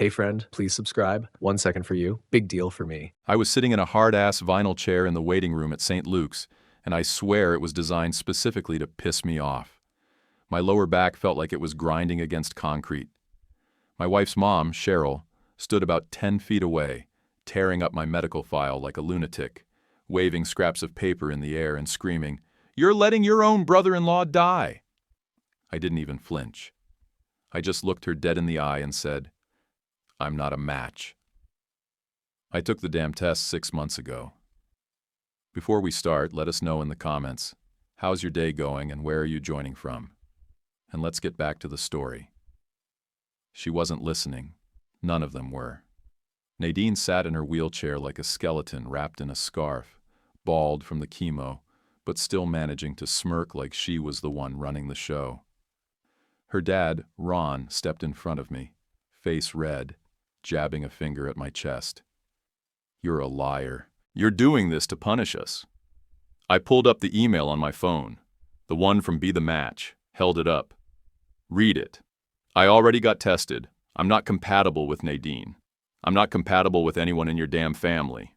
Hey friend, please subscribe. 1 second for you. Big deal for me. I was sitting in a hard-ass vinyl chair in the waiting room at St. Luke's, and I swear it was designed specifically to piss me off. My lower back felt like it was grinding against concrete. My wife's mom, Cheryl, stood about 10 feet away, tearing up my medical file like a lunatic, waving scraps of paper in the air and screaming, "You're letting your own brother-in-law die!" I didn't even flinch. I just looked her dead in the eye and said, "I'm not a match." I took the damn test 6 months ago. Before we start, let us know in the comments, how's your day going and where are you joining from? And let's get back to the story. She wasn't listening. None of them were. Nadine sat in her wheelchair like a skeleton wrapped in a scarf, bald from the chemo, but still managing to smirk like she was the one running the show. Her dad, Ron, stepped in front of me, face red, jabbing a finger at my chest. "You're a liar. You're doing this to punish us." I pulled up the email on my phone, the one from Be the Match, held it up. "Read it. I already got tested. I'm not compatible with Nadine. I'm not compatible with anyone in your damn family."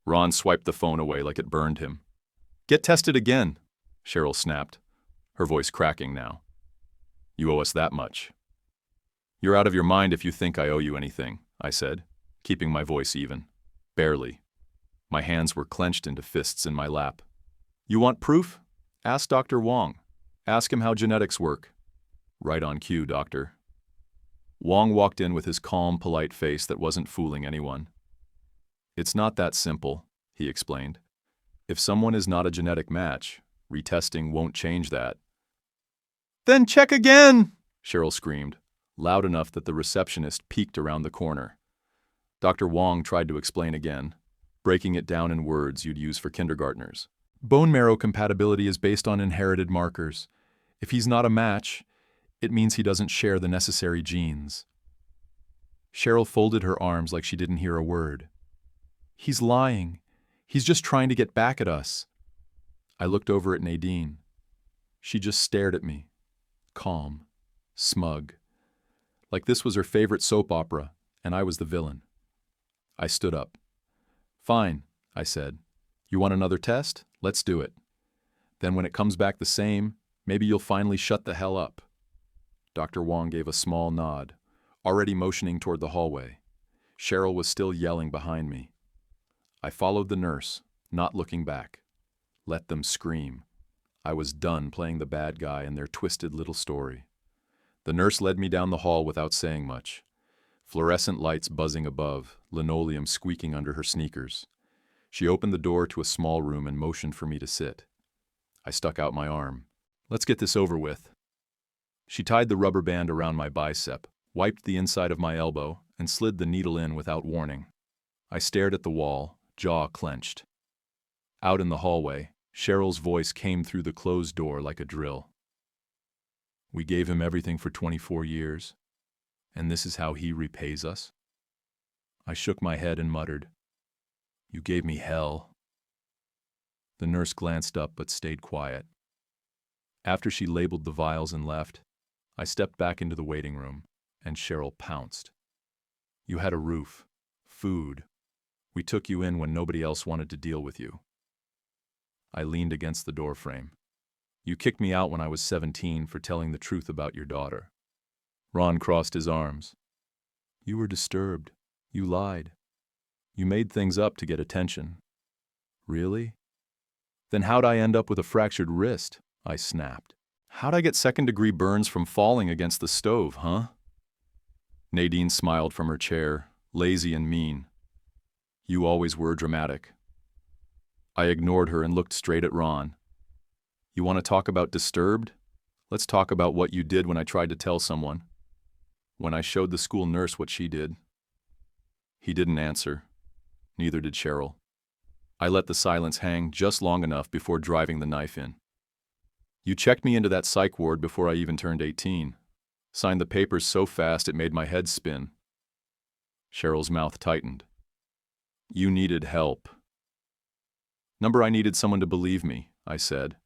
Ron swiped the phone away like it burned him. "Get tested again," Cheryl snapped, her voice cracking now. "You owe us that much." "You're out of your mind if you think I owe you anything," I said, keeping my voice even. Barely. My hands were clenched into fists in my lap. "You want proof? Ask Dr. Wong. Ask him how genetics work." "Right on cue, doctor." Wong walked in with his calm, polite face that wasn't fooling anyone. "It's not that simple," he explained. "If someone is not a genetic match, retesting won't change that." "Then check again!" Cheryl screamed, loud enough that the receptionist peeked around the corner. Dr. Wong tried to explain again, breaking it down in words you'd use for kindergartners. "Bone marrow compatibility is based on inherited markers. If he's not a match, it means he doesn't share the necessary genes." Cheryl folded her arms like she didn't hear a word. "He's lying. He's just trying to get back at us." I looked over at Nadine. She just stared at me, calm, smug, like this was her favorite soap opera, and I was the villain. I stood up. "Fine," I said. "You want another test? Let's do it. Then when it comes back the same, maybe you'll finally shut the hell up." Dr. Wong gave a small nod, already motioning toward the hallway. Cheryl was still yelling behind me. I followed the nurse, not looking back. Let them scream. I was done playing the bad guy in their twisted little story. The nurse led me down the hall without saying much. Fluorescent lights buzzing above, linoleum squeaking under her sneakers. She opened the door to a small room and motioned for me to sit. I stuck out my arm. "Let's get this over with." She tied the rubber band around my bicep, wiped the inside of my elbow, and slid the needle in without warning. I stared at the wall, jaw clenched. Out in the hallway, Cheryl's voice came through the closed door like a drill. "We gave him everything for 24 years, and this is how he repays us?" I shook my head and muttered, "You gave me hell." The nurse glanced up but stayed quiet. After she labeled the vials and left, I stepped back into the waiting room, and Cheryl pounced. "You had a roof, food. We took you in when nobody else wanted to deal with you." I leaned against the doorframe. "You kicked me out when I was 17 for telling the truth about your daughter." Ron crossed his arms. "You were disturbed. You lied. You made things up to get attention." "Really? Then how'd I end up with a fractured wrist?" I snapped. "How'd I get second-degree burns from falling against the stove, huh?" Nadine smiled from her chair, lazy and mean. "You always were dramatic." I ignored her and looked straight at Ron. "You want to talk about disturbed? Let's talk about what you did when I tried to tell someone. When I showed the school nurse what she did." He didn't answer. Neither did Cheryl. I let the silence hang just long enough before driving the knife in. "You checked me into that psych ward before I even turned 18. Signed the papers so fast it made my head spin." Cheryl's mouth tightened. "You needed help." "Number I needed someone to believe me," I said.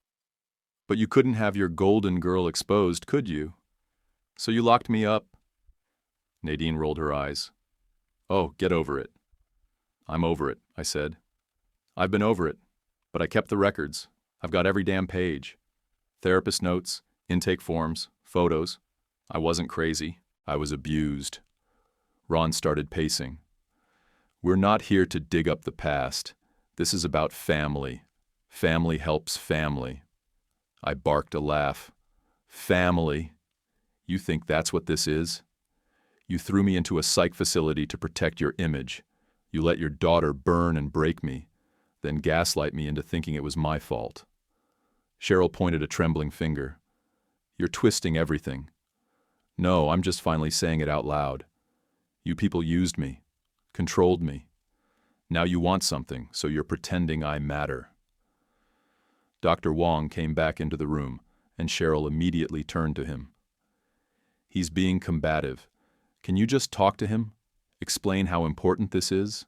"But you couldn't have your golden girl exposed, could you? So you locked me up." Nadine rolled her eyes. Oh, get over it. I'm over it, I said. I've been over it, but I kept the records. I've got every damn page. Therapist notes, intake forms, photos. I wasn't crazy. I was abused. Ron started pacing. We're not here to dig up the past. This is about family. Family helps family. I barked a laugh. Family? You think that's what this is? You threw me into a psych facility to protect your image. You let your daughter burn and break me, then gaslight me into thinking it was my fault. Cheryl pointed a trembling finger. You're twisting everything. No, I'm just finally saying it out loud. You people used me, controlled me. Now you want something, so you're pretending I matter. Dr. Wong came back into the room, and Cheryl immediately turned to him. He's being combative. Can you just talk to him? Explain how important this is?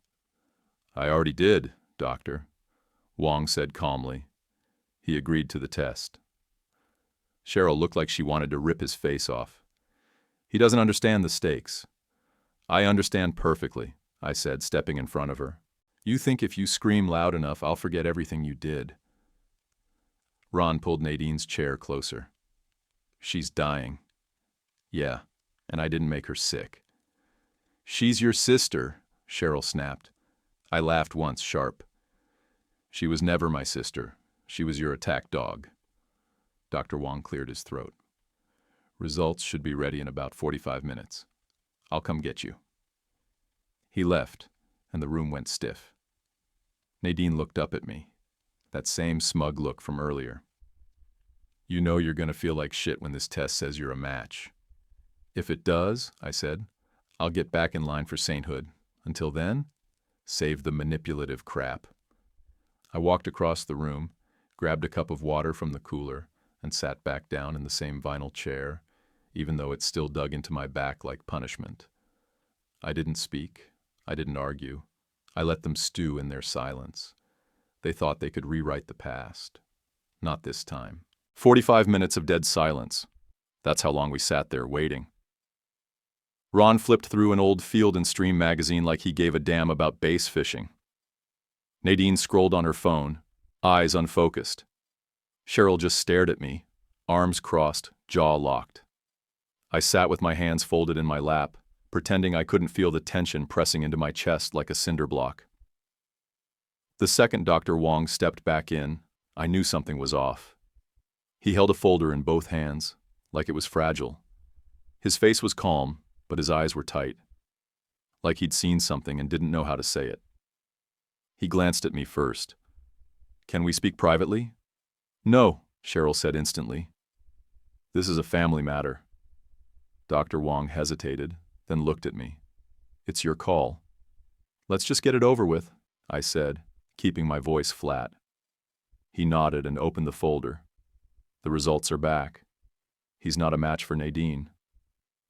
I already did, Doctor, Wong said calmly. He agreed to the test. Cheryl looked like she wanted to rip his face off. He doesn't understand the stakes. I understand perfectly, I said, stepping in front of her. You think if you scream loud enough, I'll forget everything you did. Ron pulled Nadine's chair closer. She's dying. Yeah, and I didn't make her sick. She's your sister, Cheryl snapped. I laughed once, sharp. She was never my sister. She was your attack dog. Dr. Wong cleared his throat. Results should be ready in about 45 minutes. I'll come get you. He left, and the room went stiff. Nadine looked up at me, that same smug look from earlier. You know you're going to feel like shit when this test says you're a match. If it does, I said, I'll get back in line for sainthood. Until then, save the manipulative crap. I walked across the room, grabbed a cup of water from the cooler, and sat back down in the same vinyl chair, even though it still dug into my back like punishment. I didn't speak. I didn't argue. I let them stew in their silence. They thought they could rewrite the past. Not this time. 45 minutes of dead silence. That's how long we sat there waiting. Ron flipped through an old Field and Stream magazine like he gave a damn about bass fishing. Nadine scrolled on her phone, eyes unfocused. Cheryl just stared at me, arms crossed, jaw locked. I sat with my hands folded in my lap, pretending I couldn't feel the tension pressing into my chest like a cinder block. The second Dr. Wong stepped back in, I knew something was off. He held a folder in both hands, like it was fragile. His face was calm, but his eyes were tight, like he'd seen something and didn't know how to say it. He glanced at me first. Can we speak privately? No, Cheryl said instantly. This is a family matter. Dr. Wong hesitated, then looked at me. It's your call. Let's just get it over with, I said, keeping my voice flat. He nodded and opened the folder. The results are back. He's not a match for Nadine.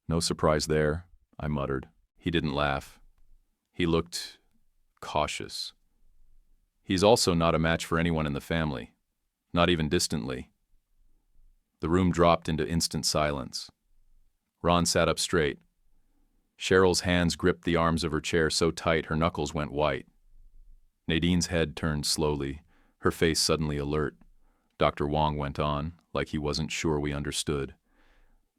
No surprise there, I muttered. He didn't laugh. He looked cautious. He's also not a match for anyone in the family, not even distantly. The room dropped into instant silence. Ron sat up straight. Cheryl's hands gripped the arms of her chair so tight her knuckles went white. Nadine's head turned slowly, her face suddenly alert. Dr. Wong went on, like he wasn't sure we understood.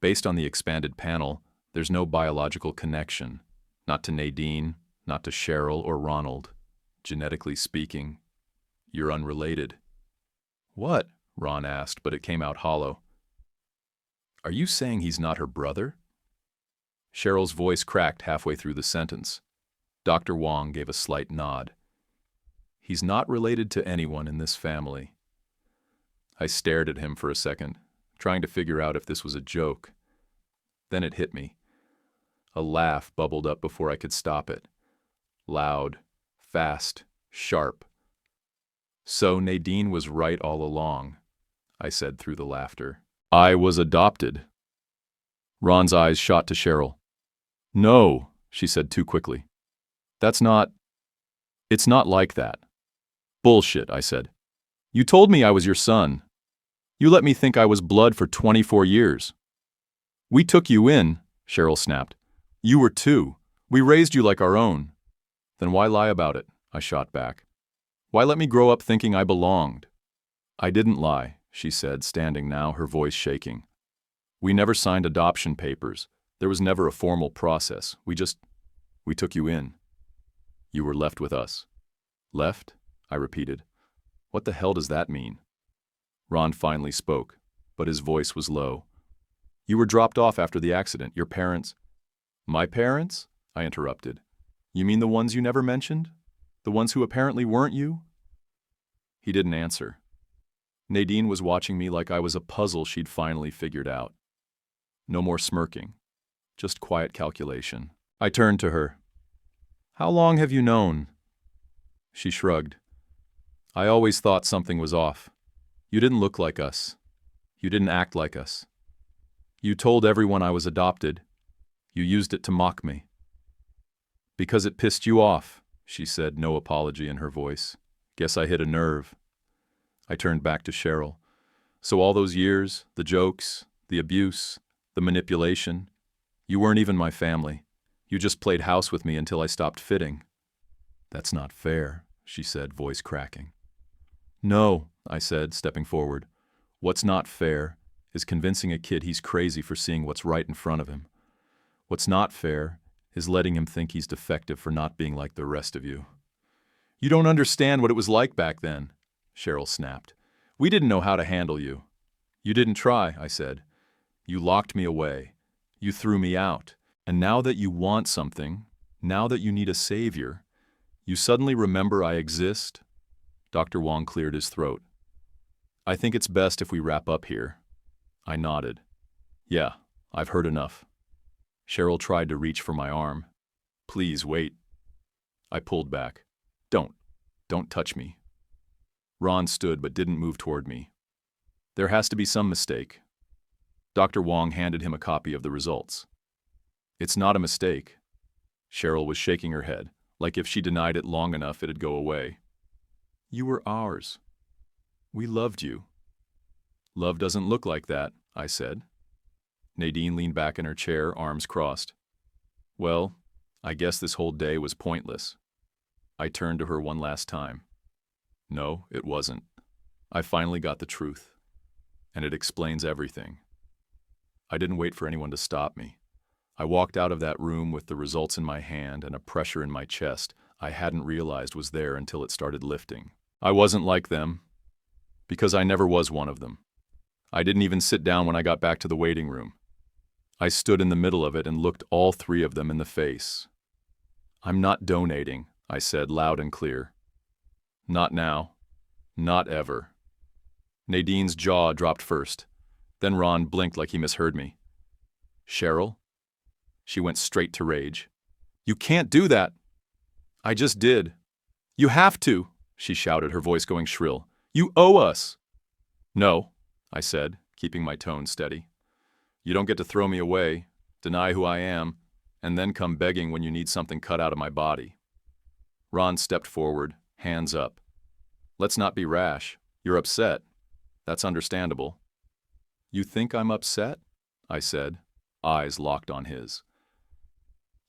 Based on the expanded panel, there's no biological connection. Not to Nadine, not to Cheryl or Ronald. Genetically speaking, you're unrelated. What? Ron asked, but it came out hollow. Are you saying he's not her brother? Cheryl's voice cracked halfway through the sentence. Dr. Wong gave a slight nod. He's not related to anyone in this family. I stared at him for a second, trying to figure out if this was a joke. Then it hit me. A laugh bubbled up before I could stop it. Loud, fast, sharp. So Nadine was right all along, I said through the laughter. I was adopted. Ron's eyes shot to Cheryl. No, she said too quickly. It's not like that. Bullshit, I said. You told me I was your son. You let me think I was blood for 24 years. We took you in, Cheryl snapped. You were too. We raised you like our own. Then why lie about it? I shot back. Why let me grow up thinking I belonged? I didn't lie, she said, standing now, her voice shaking. We never signed adoption papers. There was never a formal process. We took you in. You were left with us. Left? I repeated. What the hell does that mean? Ron finally spoke, but his voice was low. You were dropped off after the accident. Your parents... My parents? I interrupted. You mean the ones you never mentioned? The ones who apparently weren't you? He didn't answer. Nadine was watching me like I was a puzzle she'd finally figured out. No more smirking, just quiet calculation. I turned to her. How long have you known? She shrugged. I always thought something was off. You didn't look like us. You didn't act like us. You told everyone I was adopted. You used it to mock me. Because it pissed you off, she said, no apology in her voice. Guess I hit a nerve. I turned back to Cheryl. So all those years, the jokes, the abuse, the manipulation, you weren't even my family. You just played house with me until I stopped fitting. That's not fair, she said, voice cracking. No, I said, stepping forward. What's not fair is convincing a kid he's crazy for seeing what's right in front of him. What's not fair is letting him think he's defective for not being like the rest of you. You don't understand what it was like back then, Cheryl snapped. We didn't know how to handle you. You didn't try, I said. You locked me away. You threw me out. And now that you want something, now that you need a savior, you suddenly remember I exist? Dr. Wong cleared his throat. I think it's best if we wrap up here. I nodded. Yeah, I've heard enough. Cheryl tried to reach for my arm. Please, wait. I pulled back. Don't touch me. Ron stood but didn't move toward me. There has to be some mistake. Dr. Wong handed him a copy of the results. It's not a mistake. Cheryl was shaking her head, like if she denied it long enough it'd go away. You were ours. We loved you. Love doesn't look like that, I said. Nadine leaned back in her chair, arms crossed. Well, I guess this whole day was pointless. I turned to her one last time. No, it wasn't. I finally got the truth. And it explains everything. I didn't wait for anyone to stop me. I walked out of that room with the results in my hand and a pressure in my chest I hadn't realized was there until it started lifting. I wasn't like them, because I never was one of them. I didn't even sit down when I got back to the waiting room. I stood in the middle of it and looked all three of them in the face. I'm not donating, I said loud and clear. Not now. Not ever. Nadine's jaw dropped first. Then Ron blinked like he misheard me. Cheryl? She went straight to rage. You can't do that. I just did. You have to, she shouted, her voice going shrill. You owe us. No, I said, keeping my tone steady. You don't get to throw me away, deny who I am, and then come begging when you need something cut out of my body. Ron stepped forward, hands up. Let's not be rash. You're upset. That's understandable. You think I'm upset? I said, eyes locked on his.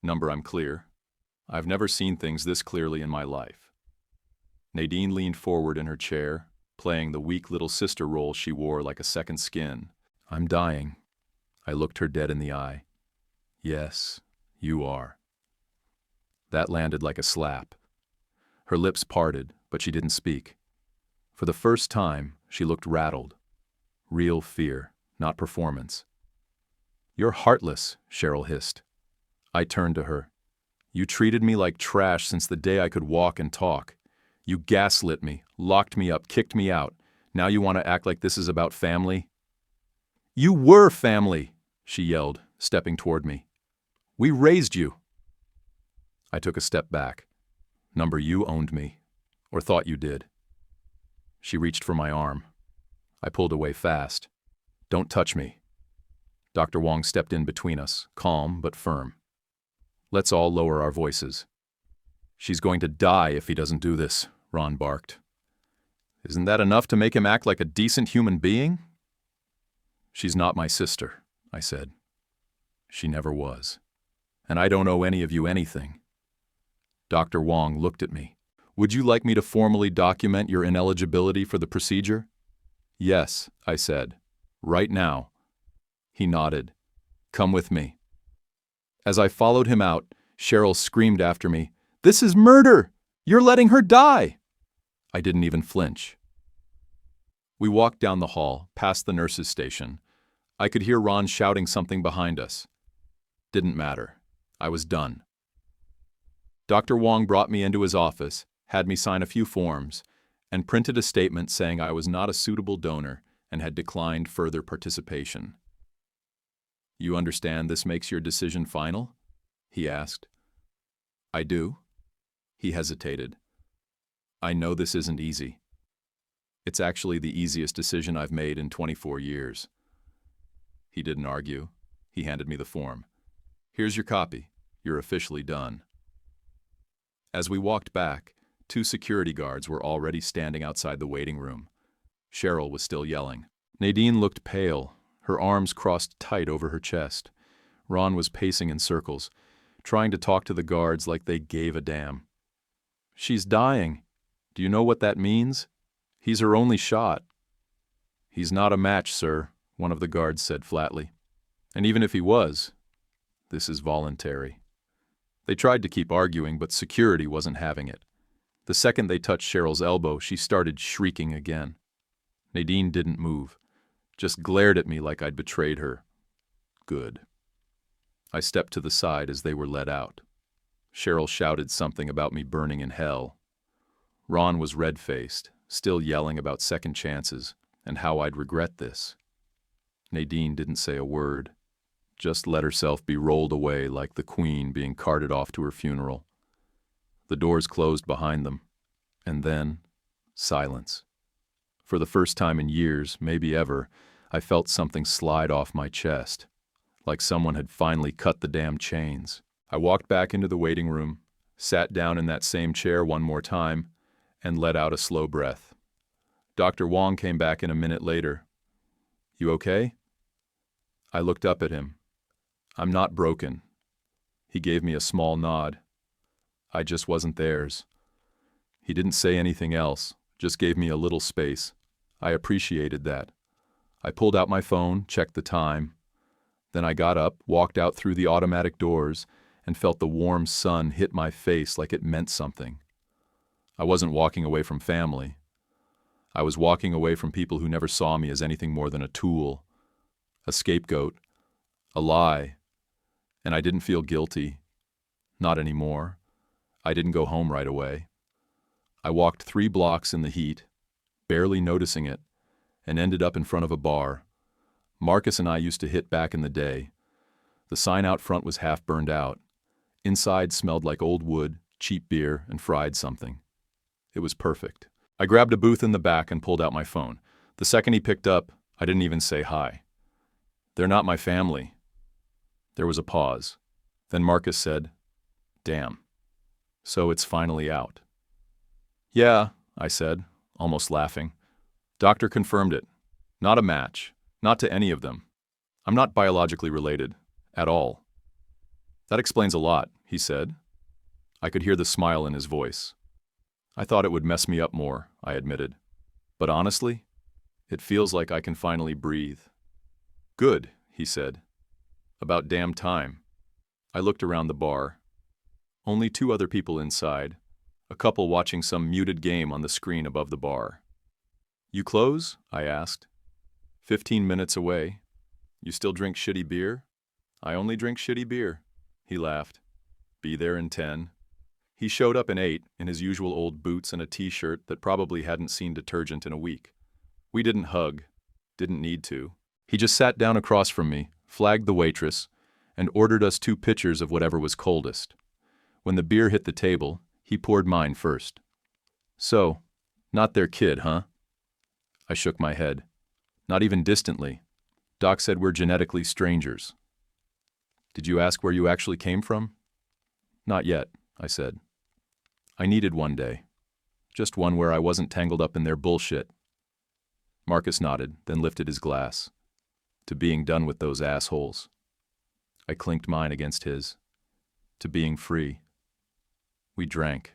Number, I'm clear. I've never seen things this clearly in my life. Nadine leaned forward in her chair, playing the weak little sister role she wore like a second skin. I'm dying. I looked her dead in the eye. Yes, you are. That landed like a slap. Her lips parted, but she didn't speak. For the first time, she looked rattled. Real fear, not performance. You're heartless, Cheryl hissed. I turned to her. You treated me like trash since the day I could walk and talk. You gaslit me, locked me up, kicked me out. Now you want to act like this is about family? You were family, she yelled, stepping toward me. We raised you. I took a step back. Number, you owned me, or thought you did. She reached for my arm. I pulled away fast. Don't touch me. Dr. Wong stepped in between us, calm but firm. Let's all lower our voices. She's going to die if he doesn't do this, Ron barked. Isn't that enough to make him act like a decent human being? She's not my sister, I said. She never was. And I don't owe any of you anything. Dr. Wong looked at me. Would you like me to formally document your ineligibility for the procedure? Yes, I said. Right now. He nodded. Come with me. As I followed him out, Cheryl screamed after me, "This is murder! You're letting her die!" I didn't even flinch. We walked down the hall, past the nurse's station. I could hear Ron shouting something behind us. Didn't matter. I was done. Dr. Wong brought me into his office, had me sign a few forms, and printed a statement saying I was not a suitable donor and had declined further participation. You understand this makes your decision final? He asked. I do. He hesitated. I know this isn't easy. It's actually the easiest decision I've made in 24 years. He didn't argue. He handed me the form. Here's your copy. You're officially done. As we walked back, 2 security guards were already standing outside the waiting room. Cheryl was still yelling. Nadine looked pale, her arms crossed tight over her chest. Ron was pacing in circles, trying to talk to the guards like they gave a damn. She's dying. Do you know what that means? He's her only shot. He's not a match, sir, one of the guards said flatly. And even if he was, this is voluntary. They tried to keep arguing, but security wasn't having it. The second they touched Cheryl's elbow, she started shrieking again. Nadine didn't move, just glared at me like I'd betrayed her. Good. I stepped to the side as they were led out. Cheryl shouted something about me burning in hell. Ron was red-faced, still yelling about second chances and how I'd regret this. Nadine didn't say a word, just let herself be rolled away like the queen being carted off to her funeral. The doors closed behind them, and then silence. For the first time in years, maybe ever, I felt something slide off my chest, like someone had finally cut the damn chains. I walked back into the waiting room, sat down in that same chair one more time, and let out a slow breath. Dr. Wong came back in a minute later. You okay? I looked up at him. I'm not broken. He gave me a small nod. I just wasn't theirs. He didn't say anything else, just gave me a little space. I appreciated that. I pulled out my phone, checked the time. Then I got up, walked out through the automatic doors, and felt the warm sun hit my face like it meant something. I wasn't walking away from family. I was walking away from people who never saw me as anything more than a tool, a scapegoat, a lie. And I didn't feel guilty. Not anymore. I didn't go home right away. I walked 3 blocks in the heat, barely noticing it, and ended up in front of a bar. Marcus and I used to hit back in the day. The sign out front was half burned out. Inside smelled like old wood, cheap beer, and fried something. It was perfect. I grabbed a booth in the back and pulled out my phone. The second he picked up, I didn't even say hi. They're not my family. There was a pause. Then Marcus said, Damn. So it's finally out. Yeah, I said, almost laughing. Doctor confirmed it. Not a match. Not to any of them. I'm not biologically related. At all. That explains a lot, he said. I could hear the smile in his voice. I thought it would mess me up more, I admitted. But honestly, it feels like I can finally breathe. Good, he said. About damn time. I looked around the bar. Only 2 other people inside, a couple watching some muted game on the screen above the bar. You close? I asked. 15 minutes away. You still drink shitty beer? I only drink shitty beer. He laughed. Be there in 10. He showed up in 8 in his usual old boots and a t-shirt that probably hadn't seen detergent in a week. We didn't hug. Didn't need to. He just sat down across from me, flagged the waitress, and ordered us 2 pitchers of whatever was coldest. When the beer hit the table, he poured mine first. So, not their kid, huh? I shook my head. Not even distantly. Doc said we're genetically strangers. Did you ask where you actually came from? Not yet, I said. I needed one day. Just one where I wasn't tangled up in their bullshit. Marcus nodded, then lifted his glass. To being done with those assholes. I clinked mine against his. to being free. We drank.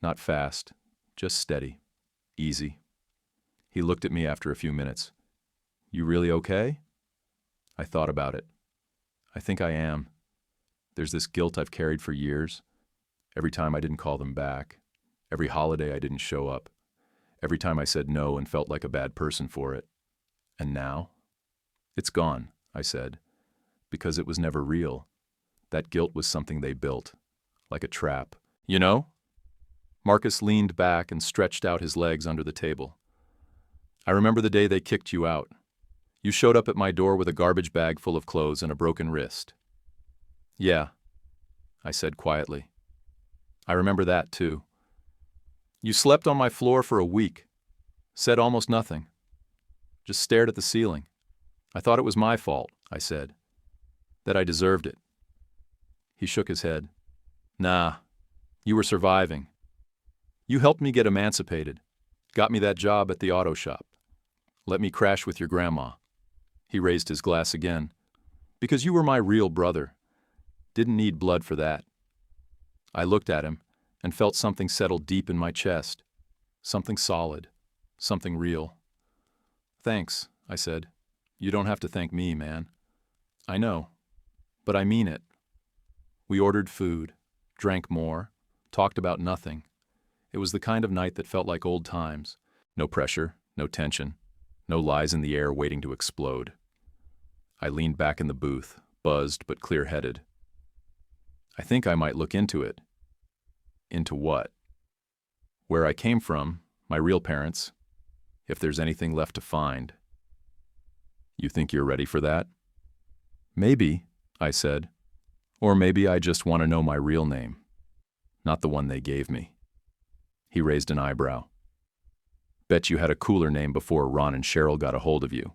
Not fast, just steady, easy. He looked at me after a few minutes. You really okay? I thought about it. I think I am. There's this guilt I've carried for years. Every time I didn't call them back. Every holiday I didn't show up. Every time I said no and felt like a bad person for it. And now? It's gone, I said, because it was never real. That guilt was something they built, like a trap. You know? Marcus leaned back and stretched out his legs under the table. I remember the day they kicked you out. You showed up at my door with a garbage bag full of clothes and a broken wrist. Yeah, I said quietly. I remember that too. You slept on my floor for a week, said almost nothing, just stared at the ceiling. I thought it was my fault, I said, that I deserved it. He shook his head. Nah, you were surviving. You helped me get emancipated, got me that job at the auto shop, let me crash with your grandma. He raised his glass again. Because you were my real brother. Didn't need blood for that. I looked at him and felt something settle deep in my chest. Something solid. Something real. Thanks, I said. You don't have to thank me, man. I know, but I mean it. We ordered food, drank more, talked about nothing. It was the kind of night that felt like old times. No pressure, no tension, no lies in the air waiting to explode. I leaned back in the booth, buzzed but clear-headed. I think I might look into it. Into what? Where I came from, my real parents, if there's anything left to find. You think you're ready for that? Maybe, I said. Or maybe I just want to know my real name, not the one they gave me. He raised an eyebrow. Bet you had a cooler name before Ron and Cheryl got a hold of you.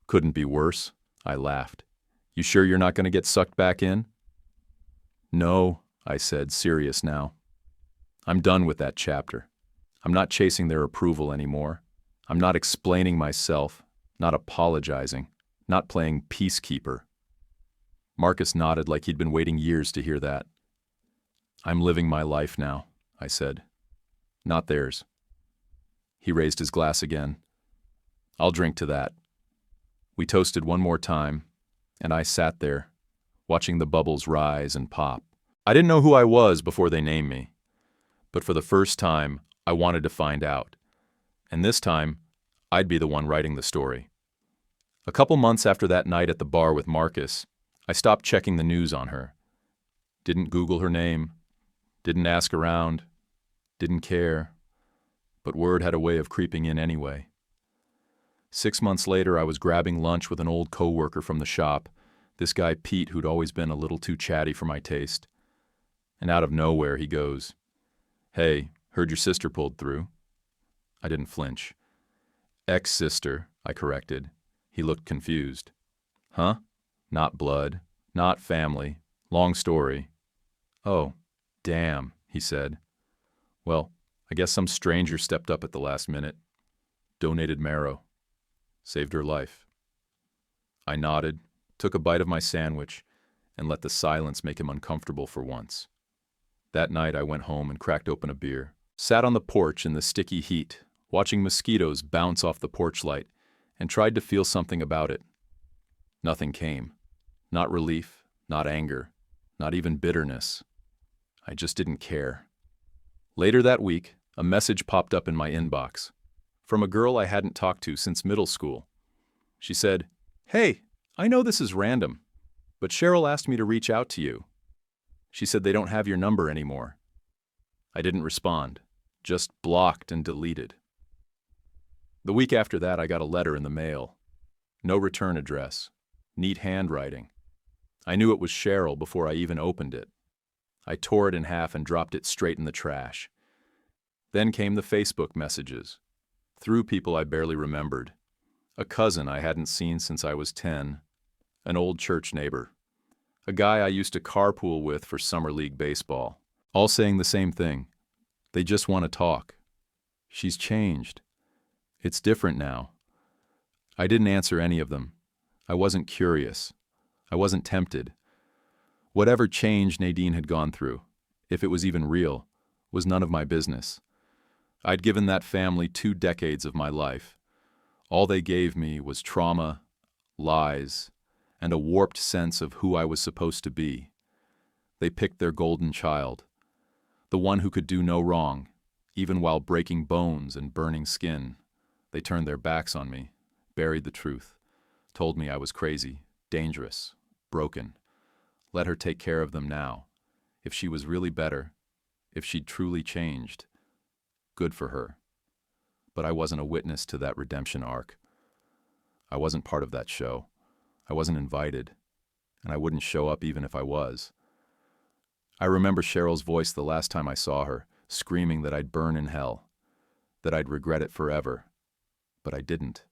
Couldn't be worse, I laughed. You sure you're not going to get sucked back in? No, I said, serious now. I'm done with that chapter. I'm not chasing their approval anymore. I'm not explaining myself, not apologizing, not playing peacekeeper. Marcus nodded like he'd been waiting years to hear that. I'm living my life now, I said. Not theirs. He raised his glass again. I'll drink to that. We toasted one more time, and I sat there, watching the bubbles rise and pop. I didn't know who I was before they named me, but for the first time, I wanted to find out. And this time, I'd be the one writing the story. A couple months after that night at the bar with Marcus, I stopped checking the news on her. Didn't Google her name, didn't ask around, didn't care, but word had a way of creeping in anyway. 6 months later, I was grabbing lunch with an old coworker from the shop, this guy Pete who'd always been a little too chatty for my taste. And out of nowhere, he goes, Hey, heard your sister pulled through. I didn't flinch. Ex-sister, I corrected. He looked confused. Huh? Not blood, not family, long story. Oh, damn, he said. Well, I guess some stranger stepped up at the last minute. Donated Marrow. Saved her life. I nodded, took a bite of my sandwich, and let the silence make him uncomfortable for once. That night I went home and cracked open a beer, sat on the porch in the sticky heat, watching mosquitoes bounce off the porch light, and tried to feel something about it. Nothing came. Not relief, not anger, not even bitterness. I just didn't care. Later that week, a message popped up in my inbox. From a girl I hadn't talked to since middle school. She said, Hey, I know this is random, but Cheryl asked me to reach out to you. She said they don't have your number anymore. I didn't respond, just blocked and deleted. The week after that, I got a letter in the mail. No return address, neat handwriting. I knew it was Cheryl before I even opened it. I tore it in half and dropped it straight in the trash. Then came the Facebook messages. Through people I barely remembered. A cousin I hadn't seen since I was 10. An old church neighbor. A guy I used to carpool with for summer league baseball. All saying the same thing. They just want to talk. She's changed. It's different now. I didn't answer any of them. I wasn't curious. I wasn't tempted. Whatever change Nadine had gone through, if it was even real, was none of my business. I'd given that family 2 decades of my life. All they gave me was trauma, lies, and a warped sense of who I was supposed to be. They picked their golden child, the one who could do no wrong, even while breaking bones and burning skin. They turned their backs on me, buried the truth, told me I was crazy, dangerous, broken. Let her take care of them now. If she was really better, if she'd truly changed, good for her. But I wasn't a witness to that redemption arc. I wasn't part of that show. I wasn't invited, and I wouldn't show up even if I was. I remember Cheryl's voice the last time I saw her, screaming that I'd burn in hell, that I'd regret it forever. But I didn't.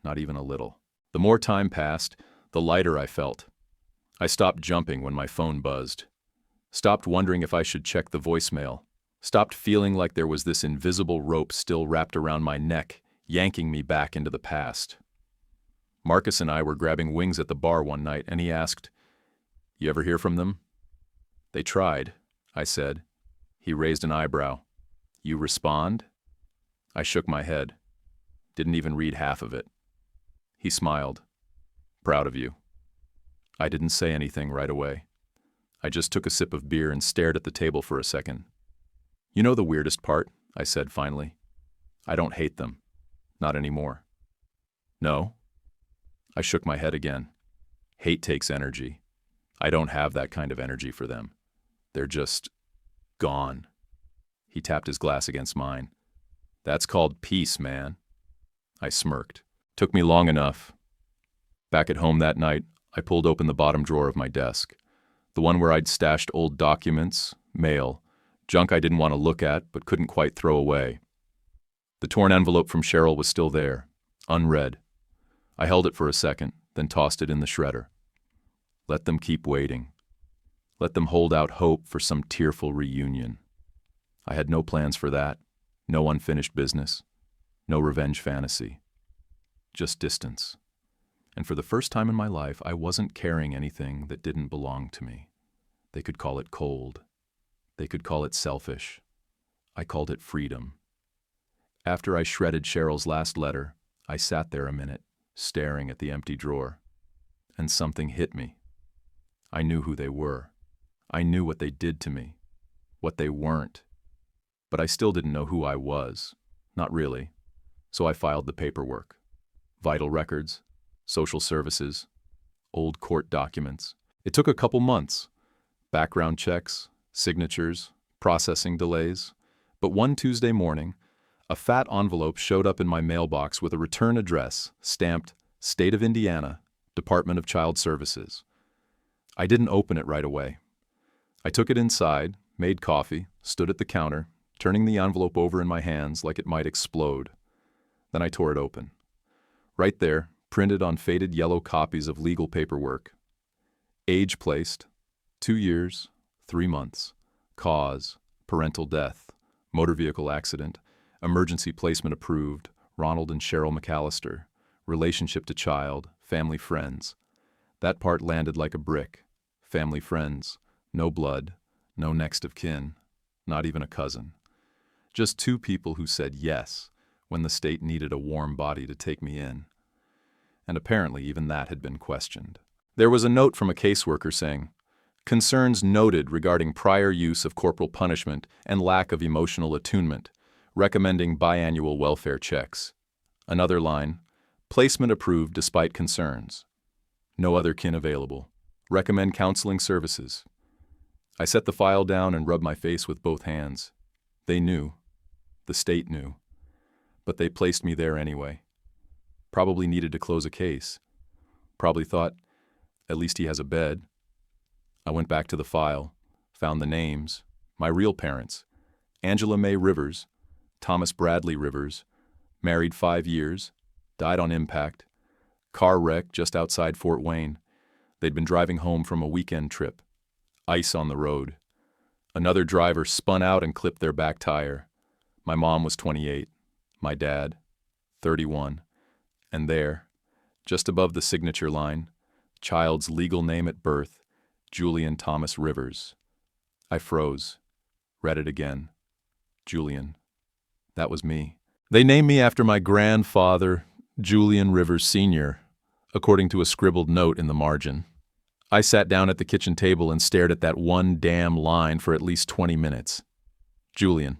Not even a little. The more time passed, the lighter I felt. I stopped jumping when my phone buzzed. Stopped wondering if I should check the voicemail. Stopped feeling like there was this invisible rope still wrapped around my neck, yanking me back into the past. Marcus and I were grabbing wings at the bar one night, and he asked, "You ever hear from them?" "They tried," I said. He raised an eyebrow. "You respond?" I shook my head. Didn't even read half of it. He smiled. "Proud of you." I didn't say anything right away. I just took a sip of beer and stared at the table for a second. "You know the weirdest part?" I said finally. "I don't hate them. Not anymore." "No?" I shook my head again. Hate takes energy. I don't have that kind of energy for them. They're just gone. He tapped his glass against mine. "That's called peace, man." I smirked. Took me long enough. Back at home that night, I pulled open the bottom drawer of my desk, the one where I'd stashed old documents, mail, junk I didn't want to look at but couldn't quite throw away. The torn envelope from Cheryl was still there, unread. I held it for a second, then tossed it in the shredder. Let them keep waiting. Let them hold out hope for some tearful reunion. I had no plans for that, no unfinished business, no revenge fantasy. Just distance. And for the first time in my life, I wasn't carrying anything that didn't belong to me. They could call it cold. They could call it selfish. I called it freedom. After I shredded Cheryl's last letter, I sat there a minute, staring at the empty drawer. And something hit me. I knew who they were. I knew what they did to me, what they weren't. But I still didn't know who I was. Not really. So I filed the paperwork. Vital records, social services, old court documents. It took a couple months. Background checks, signatures, processing delays. But one Tuesday morning, a fat envelope showed up in my mailbox with a return address stamped State of Indiana, Department of Child Services. I didn't open it right away. I took it inside, made coffee, stood at the counter, turning the envelope over in my hands like it might explode. Then I tore it open. Right there, printed on faded yellow copies of legal paperwork. Age placed, 2 years, 3 months. Cause, parental death, motor vehicle accident, emergency placement approved, Ronald and Cheryl McAllister, relationship to child, family friends. That part landed like a brick. Family friends, no blood, no next of kin, not even a cousin. Just 2 people who said yes when the state needed a warm body to take me in. And apparently even that had been questioned. There was a note from a caseworker saying, "Concerns noted regarding prior use of corporal punishment and lack of emotional attunement, recommending biannual welfare checks." Another line, "Placement approved despite concerns. No other kin available. Recommend counseling services." I set the file down and rubbed my face with both hands. They knew. The state knew. But they placed me there anyway. Probably needed to close a case. Probably thought, at least he has a bed. I went back to the file, found the names, my real parents, Angela Mae Rivers, Thomas Bradley Rivers, married 5 years, died on impact, car wreck just outside Fort Wayne. They'd been driving home from a weekend trip. Ice on the road. Another driver spun out and clipped their back tire. My mom was 28, my dad, 31. And there, just above the signature line, child's legal name at birth, Julian Thomas Rivers. I froze. Read it again. Julian. That was me. They named me after my grandfather, Julian Rivers Sr., according to a scribbled note in the margin. I sat down at the kitchen table and stared at that one damn line for at least 20 minutes. Julian.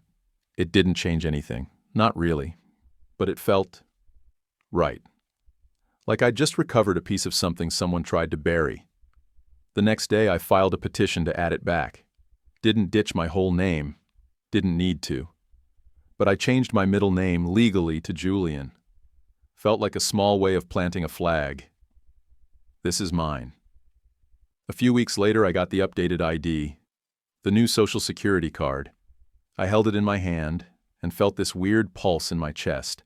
It didn't change anything. Not really. But it felt right. Like I'd just recovered a piece of something someone tried to bury. The next day I filed a petition to add it back. Didn't ditch my whole name. Didn't need to. But I changed my middle name legally to Julian. Felt like a small way of planting a flag. This is mine. A few weeks later I got the updated ID, the new Social Security card. I held it in my hand and felt this weird pulse in my chest,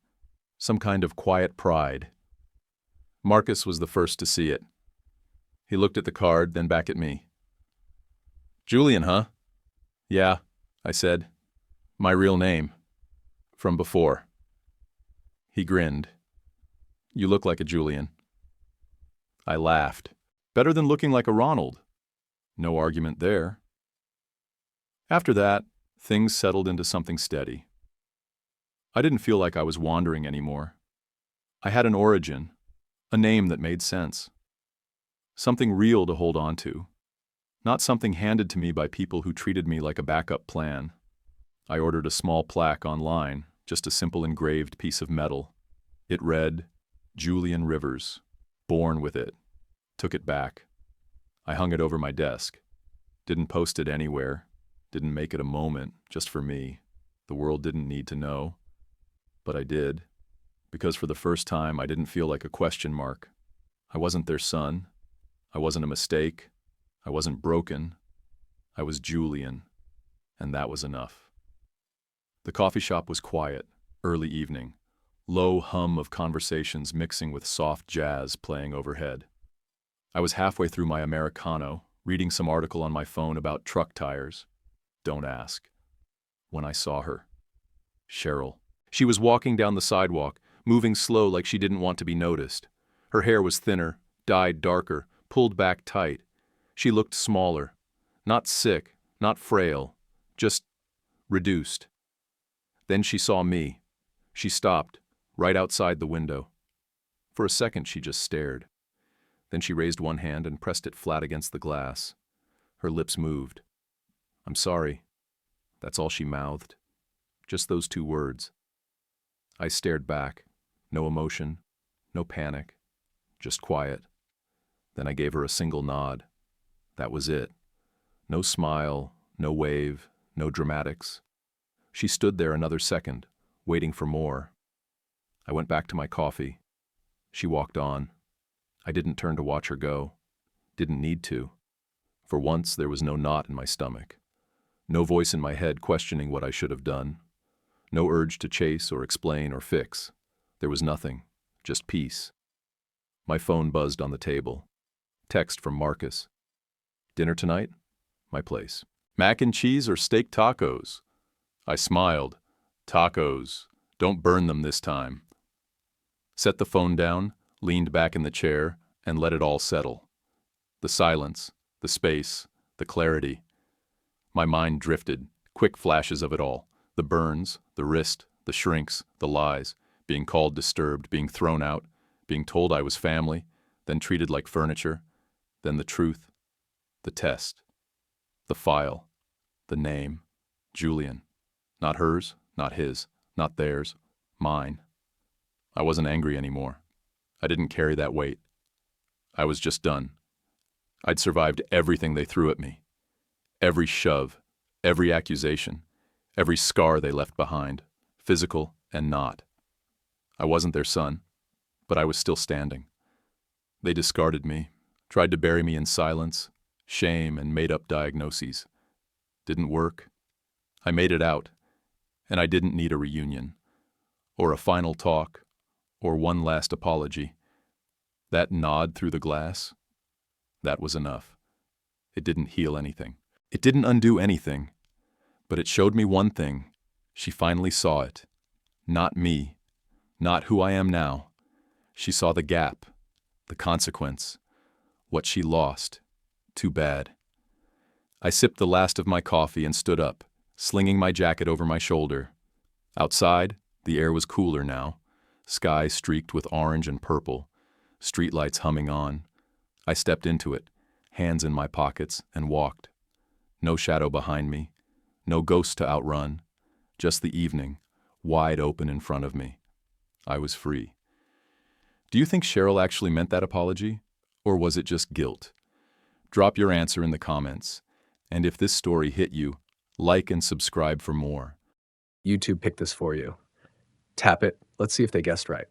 some kind of quiet pride. Marcus was the first to see it. He looked at the card, then back at me. Julian, huh? Yeah, I said. My real name. From before. He grinned. You look like a Julian. I laughed. Better than looking like a Ronald. No argument there. After that, things settled into something steady. I didn't feel like I was wandering anymore. I had an origin, a name that made sense. Something real to hold on to. Not something handed to me by people who treated me like a backup plan. I ordered a small plaque online, just a simple engraved piece of metal. It read, Julian Rivers, born with it. Took it back. I hung it over my desk. Didn't post it anywhere. Didn't make it a moment, just for me. The world didn't need to know. But I did. Because for the first time, I didn't feel like a question mark. I wasn't their son. I wasn't a mistake. I wasn't broken. I was Julian. And that was enough. The coffee shop was quiet, early evening. Low hum of conversations mixing with soft jazz playing overhead. I was halfway through my Americano, reading some article on my phone about truck tires. Don't ask. When I saw her. Cheryl. She was walking down the sidewalk, moving slow like she didn't want to be noticed. Her hair was thinner, dyed darker, pulled back tight. She looked smaller. Not sick, not frail, just reduced. Then she saw me. She stopped, right outside the window. For a second she just stared. Then she raised one hand and pressed it flat against the glass. Her lips moved. I'm sorry. That's all she mouthed. Just those two words. I stared back. No emotion, no panic, just quiet. Then I gave her a single nod. That was it. No smile, no wave, no dramatics. She stood there another second, waiting for more. I went back to my coffee. She walked on. I didn't turn to watch her go. Didn't need to. For once, there was no knot in my stomach. No voice in my head questioning what I should have done. No urge to chase or explain or fix. There was nothing, just peace. My phone buzzed on the table. Text from Marcus. Dinner tonight? My place. Mac and cheese or steak tacos? I smiled. Tacos. Don't burn them this time. Set the phone down, leaned back in the chair, and let it all settle. The silence, the space, the clarity. My mind drifted, quick flashes of it all. The burns, the wrist, the shrinks, the lies, being called disturbed, being thrown out, being told I was family, then treated like furniture, then the truth, the test, the file, the name, Julian. Not hers, not his, not theirs, mine. I wasn't angry anymore. I didn't carry that weight. I was just done. I'd survived everything they threw at me. Every shove, every accusation, every scar they left behind, physical and not. I wasn't their son, but I was still standing. They discarded me, tried to bury me in silence, shame, and made-up diagnoses. Didn't work. I made it out, and I didn't need a reunion, or a final talk, or one last apology. That nod through the glass, that was enough. It didn't heal anything. It didn't undo anything, but it showed me one thing. She finally saw it. Not me, not who I am now. She saw the gap, the consequence, what she lost. Too bad. I sipped the last of my coffee and stood up, slinging my jacket over my shoulder. Outside, the air was cooler now, sky streaked with orange and purple, streetlights humming on. I stepped into it, hands in my pockets, and walked. No shadow behind me, no ghost to outrun, just the evening, wide open in front of me. I was free. Do you think Cheryl actually meant that apology? Or was it just guilt? Drop your answer in the comments. And if this story hit you, like and subscribe for more. YouTube picked this for you. Tap it. Let's see if they guessed right.